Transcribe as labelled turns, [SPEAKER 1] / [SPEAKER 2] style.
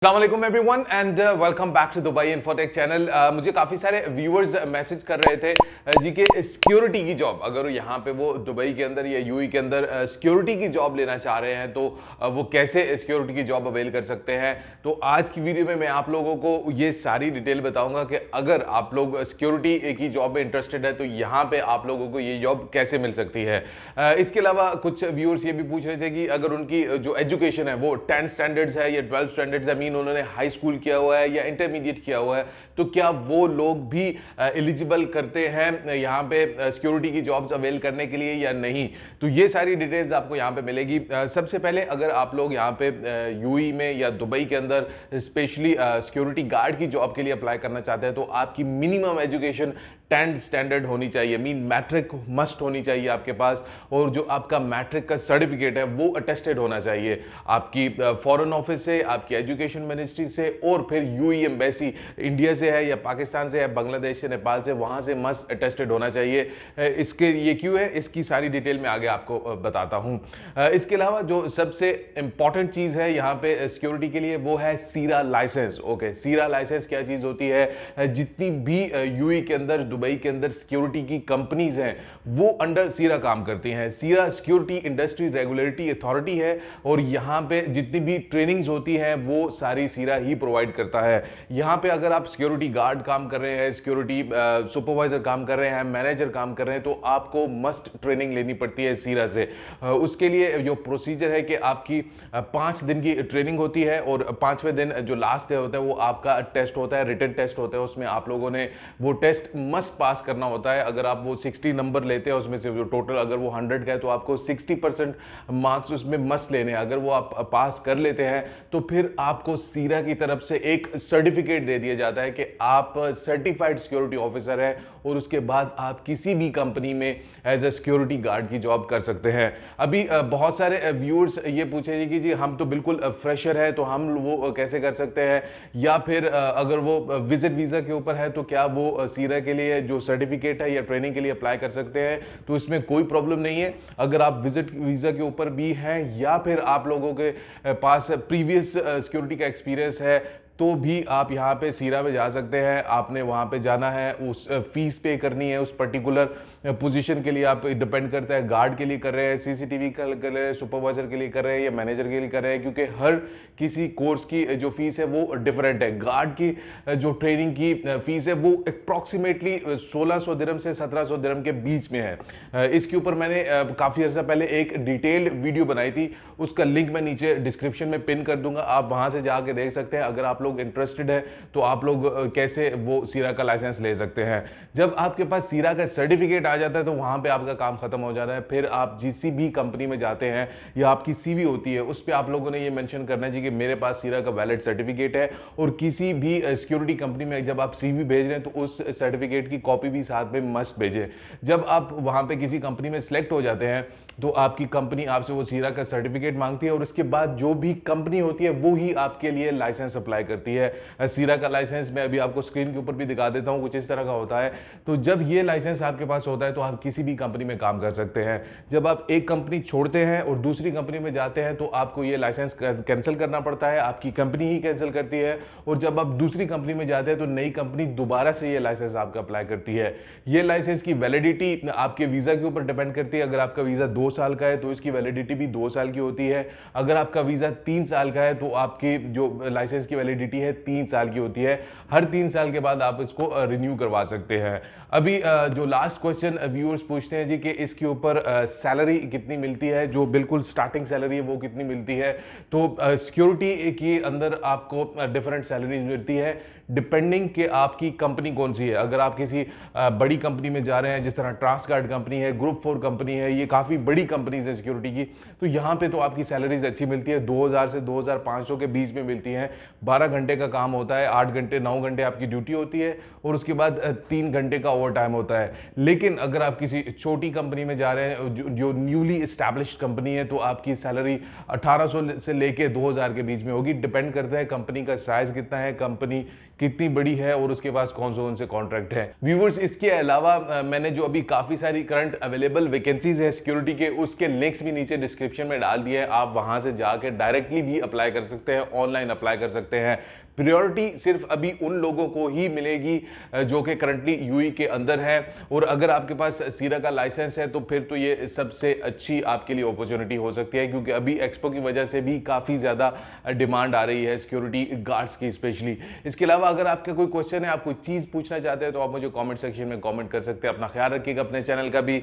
[SPEAKER 1] अस्सलाम everyone and welcome back to Dubai infotech channel. मुझे काफ़ी सारे व्यूअर्स मैसेज कर रहे थे जी के सिक्योरिटी की जॉब, अगर यहाँ पे वो दुबई के अंदर या यूएई के अंदर सिक्योरिटी की जॉब लेना चाह रहे हैं तो वो कैसे सिक्योरिटी की जॉब अवेल कर सकते हैं। तो आज की वीडियो में मैं आप लोगों को ये सारी डिटेल बताऊंगा कि अगर आप लोग सिक्योरिटी की जॉब में इंटरेस्टेड है तो यहाँ पे आप लोगों को ये जॉब कैसे मिल सकती है। इसके अलावा कुछ व्यूअर्स ये भी पूछ रहे थे कि अगर उनकी जो एजुकेशन है वो 10 स्टैंडर्ड्स है या 12 स्टैंडर्ड्स है, उन्होंने हाई स्कूल किया हुआ है या इंटरमीडिएट किया हुआ है, तो क्या वो लोग भी एलिजिबल करते हैं यहाँ पे सिक्योरिटी की जॉब्स अवेल करने के लिए या नहीं। तो ये सारी डिटेल्स आपको यहाँ पे मिलेगी। सबसे पहले अगर आप लोग यहाँ पे यूएई में या दुबई के अंदर स्पेशली सिक्योरिटी गार्ड की जॉब के लिए अप्लाई करना चाहते हैं तो आपकी मिनिमम एजुकेशन 10 स्टैंडर्ड होनी चाहिए, मीन मैट्रिक मस्ट होनी चाहिए आपके पास, और जो आपका मैट्रिक का सर्टिफिकेट है वो अटेस्टेड होना चाहिए आपकी फॉरेन ऑफिस से, आपकी एजुकेशन मिनिस्ट्री से, और फिर यूएई एम्बेसी इंडिया से है या पाकिस्तान से है, बांग्लादेश से, नेपाल से, वहां से मस्ट अटेस्टेड होना चाहिए। इसके ये क्यों है, इसकी सारी डिटेल में आगे आपको बताता हूं। इसके अलावा जो सबसे इंपॉर्टेंट चीज है यहाँ पे सिक्योरिटी के लिए वो है सीरा लाइसेंस। ओके, सीरा लाइसेंस क्या चीज होती है? जितनी भी यूएई के अंदर, दुबई के अंदर सिक्योरिटी की कंपनीज हैं वो अंडर सीरा काम करती हैं। सीरा सिक्योरिटी इंडस्ट्री रेगुलेटरी अथॉरिटी है और यहाँ पे जितनी भी ट्रेनिंग्स होती हैं वो सारी सीरा ही प्रोवाइड करता है। यहाँ पे अगर आप सिक्योरिटी गार्ड काम कर रहे हैं, सिक्योरिटी सुपरवाइजर काम कर रहे हैं, मैनेजर काम कर रहे हैं, तो आपको मस्ट ट्रेनिंग लेनी पड़ती है सीरा से। उसके लिए जो प्रोसीजर है कि आपकी 5 दिन की ट्रेनिंग होती है और 5वें दिन जो लास्ट डे होता है वो आपका टेस्ट होता है, रिटन टेस्ट होता है। उसमें आप लोगों ने वो टेस्ट मस्ट पास करना होता है। अगर आप वो 60 नंबर लेते हैं उसमें से जो टोटल अगर वो 100 का है तो आपको 60% मार्क्स उसमें मस्ट लेने हैं। अगर वो आप पास कर लेते हैं तो फिर आपको सीरा की तरफ से एक सर्टिफिकेट दे दिया जाता है कि आप सर्टिफाइड सिक्योरिटी ऑफिसर हैं और उसके बाद आप किसी भी कंपनी में एज अ सिक्योरिटी गार्ड की जॉब कर सकते हैं। अभी बहुत सारे व्यूअर्स ये पूछे कि जी हम तो बिल्कुल फ्रेशर है तो हम वो कैसे कर सकते हैं, या फिर अगर वो विजिट वीजा के ऊपर है तो क्या वो सीरा के लिए जो सर्टिफिकेट है या ट्रेनिंग के लिए अप्लाई कर सकते हैं। तो इसमें कोई प्रॉब्लम नहीं है। अगर आप विजिट वीजा के ऊपर भी हैं या फिर आप लोगों के पास प्रीवियस सिक्योरिटी का एक्सपीरियंस है तो भी आप यहाँ पे सीरा में जा सकते हैं। आपने वहाँ पे जाना है, उस फीस पे करनी है उस पर्टिकुलर पोजीशन के लिए। आप डिपेंड करता है गार्ड के लिए कर रहे हैं, सीसीटीवी कर रहे हैं, सुपरवाइजर के लिए कर रहे हैं या मैनेजर के लिए कर रहे हैं, क्योंकि हर किसी कोर्स की जो फीस है वो डिफरेंट है। गार्ड की जो ट्रेनिंग की फीस है वो अप्रॉक्सीमेटली 1600 दिरहम से 1700 दिरहम के बीच में है। इसके ऊपर मैंने काफ़ी अर्सा पहले एक डिटेल्ड वीडियो बनाई थी, उसका लिंक मैं नीचे डिस्क्रिप्शन में पिन कर दूंगा, आप वहाँ से जाके देख सकते हैं। अगर आप लोग इंटरेस्टेड है तो आप लोग कैसे वो सीरा का लाइसेंस ले सकते हैं। जब आपके पास सीरा का सर्टिफिकेट आ जाता है तो वहां पे आपका काम खत्म हो जाता है। फिर आप जिस भी कंपनी में जाते हैं या आपकी सीवी होती है उस पे आप लोगों ने ये मेंशन करना चाहिए कि मेरे पास सीरा का वैलिड सर्टिफिकेट है। और किसी भी सिक्योरिटी कंपनी में जब आप सीवी भेज रहे हैं तो उस सर्टिफिकेट की कॉपी भी साथ में मस्ट भेजें। जब आप वहां पे किसी कंपनी में सिलेक्ट हो जाते हैं तो आपकी कंपनी आपसे वो सीरा का सर्टिफिकेट मांगती है और उसके बाद जो भी कंपनी होती है वो ही आपके लिए लाइसेंस अप्लाई करती है। सीरा का लाइसेंस मैं अभी आपको स्क्रीन के ऊपर भी दिखा देता हूं, कुछ इस तरह का होता है। तो जब ये लाइसेंस आपके पास होता है तो आप किसी भी कंपनी में काम कर सकते हैं। जब आप एक कंपनी छोड़ते हैं और दूसरी कंपनी में जाते हैं तो आपको ये लाइसेंस कैंसिल करना पड़ता है, आपकी कंपनी ही कैंसिल करती है। और जब आप दूसरी कंपनी में जाते हैं तो नई कंपनी दोबारा से ये लाइसेंस आपका अप्लाई करती है। ये लाइसेंस की वैलिडिटी आपके वीजा के ऊपर डिपेंड करती है। अगर आपका वीजा 2 साल का है तो इसकी वैलिडिटी भी 2 साल की होती है। अगर आपका वीजा 3 साल का है तो आपकी जो लाइसेंस की वैलिडिटी है 3 साल की होती है। हर 3 साल के बाद आप इसको रिन्यू करवा सकते हैं। अभी जो लास्ट क्वेश्चन व्यूअर्स पूछते हैं जी कि इसके ऊपर सैलरी कितनी मिलती है, जो बिल्कुल स्टार्टिंग सैलरी है वो कितनी मिलती है। तो सिक्योरिटी के अंदर आपको डिफरेंट सैलरी मिलती है डिपेंडिंग कि आपकी कंपनी कौन सी है। अगर आप किसी बड़ी कंपनी में जा रहे हैं, जिस तरह ट्रांसगार्ड कंपनी है, ग्रुप 4 कंपनी है, ये काफ़ी बड़ी कंपनीज है सिक्योरिटी की, तो यहाँ पे तो आपकी सैलरीज अच्छी मिलती है, 2000 से 2500 के बीच में मिलती हैं। 12 घंटे का काम होता है, 8 घंटे 9 घंटे आपकी ड्यूटी होती है और उसके बाद 3 घंटे का ओवर टाइम होता है। लेकिन अगर आप किसी छोटी कंपनी में जा रहे हैं जो न्यूली इस्टेब्लिश्ड कंपनी है तो आपकी सैलरी 1800 से लेके 2000 के बीच में होगी। डिपेंड करता है कंपनी का साइज कितना है, कंपनी कितनी बड़ी है और उसके पास कौन से कॉन्ट्रैक्ट है। व्यूवर्स, इसके अलावा मैंने जो अभी काफी सारी करंट अवेलेबल वैकेंसीज है सिक्योरिटी के, उसके लिंक्स भी नीचे डिस्क्रिप्शन में डाल दिए हैं। आप वहां से जाके डायरेक्टली भी अप्लाई कर सकते हैं, ऑनलाइन अप्लाई कर सकते हैं। प्रायोरिटी सिर्फ अभी उन लोगों को ही मिलेगी जो कि करंटली यूएई के अंदर है, और अगर आपके पास सीरा का लाइसेंस है तो फिर तो ये सबसे अच्छी आपके लिए अपॉर्चुनिटी हो सकती है, क्योंकि अभी एक्सपो की वजह से भी काफ़ी ज़्यादा डिमांड आ रही है सिक्योरिटी गार्ड्स की स्पेशली। इसके अलावा अगर आपका कोई क्वेश्चन है, आप कोई चीज़ पूछना चाहते हैं, तो आप मुझे कॉमेंट सेक्शन में कॉमेंट कर सकते हैं। अपना ख्याल रखिएगा, अपने चैनल का भी।